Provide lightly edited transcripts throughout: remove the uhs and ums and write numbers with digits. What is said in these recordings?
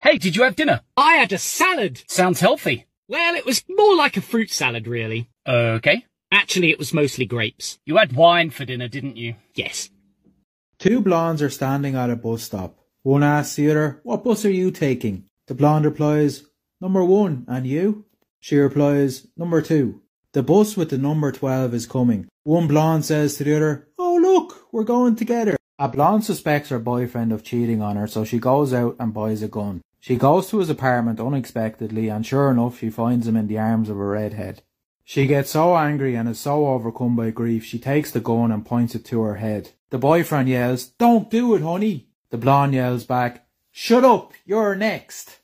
Hey, did you have dinner? I had a salad. Sounds healthy. Well, it was more like a fruit salad, really. Okay. Actually, it was mostly grapes. You had wine for dinner, didn't you? Yes. Two blondes are standing at a bus stop. One asks the other, "What bus are you taking?" The blonde replies, "Number 1, and you?" She replies, "Number 2. The bus with the number 12 is coming." One blonde says to the other, "Oh look, we're going together." A blonde suspects her boyfriend of cheating on her, so she goes out and buys a gun. She goes to his apartment unexpectedly, and sure enough she finds him in the arms of a redhead. She gets so angry and is so overcome by grief she takes the gun and points it to her head. The boyfriend yells, "Don't do it, honey." The blonde yells back, "Shut up, you're next."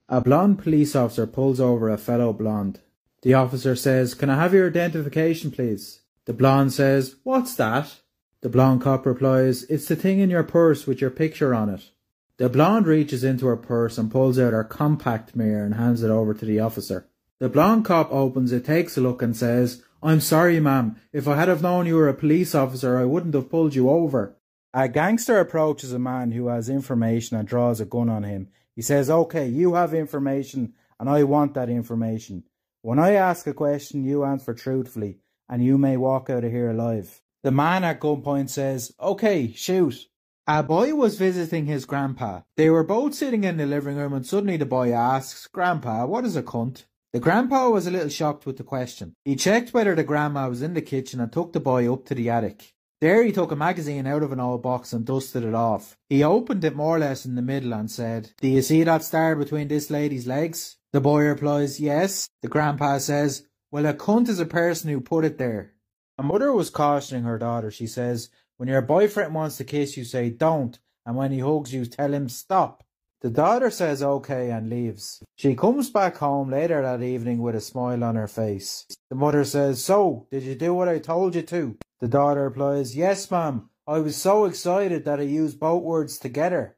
A blonde police officer pulls over a fellow blonde. The officer says, "Can I have your identification, please?" The blonde says, "What's that?" The blonde cop replies, "It's the thing in your purse with your picture on it." The blonde reaches into her purse and pulls out her compact mirror and hands it over to the officer. The blonde cop opens it, takes a look and says, "I'm sorry, ma'am. If I had have known you were a police officer, I wouldn't have pulled you over." A gangster approaches a man who has information and draws a gun on him. He says, "Okay, you have information and I want that information. When I ask a question, you answer truthfully and you may walk out of here alive." The man at gunpoint says, "Okay, shoot." A boy was visiting his grandpa. They were both sitting in the living room and suddenly the boy asks, "Grandpa, what is a cunt?" The grandpa was a little shocked with the question. He checked whether the grandma was in the kitchen and took the boy up to the attic. There he took a magazine out of an old box and dusted it off. He opened it more or less in the middle and said, "Do you see that star between this lady's legs?" The boy replies, "Yes." The grandpa says, "Well, a cunt is a person who put it there." A mother was cautioning her daughter. She says, "When your boyfriend wants to kiss you, say don't, and when he hugs you, tell him stop." The daughter says okay and leaves. She comes back home later that evening with a smile on her face. The mother says, "So, did you do what I told you to?" The daughter replies, "Yes, ma'am. I was so excited that I used both words together."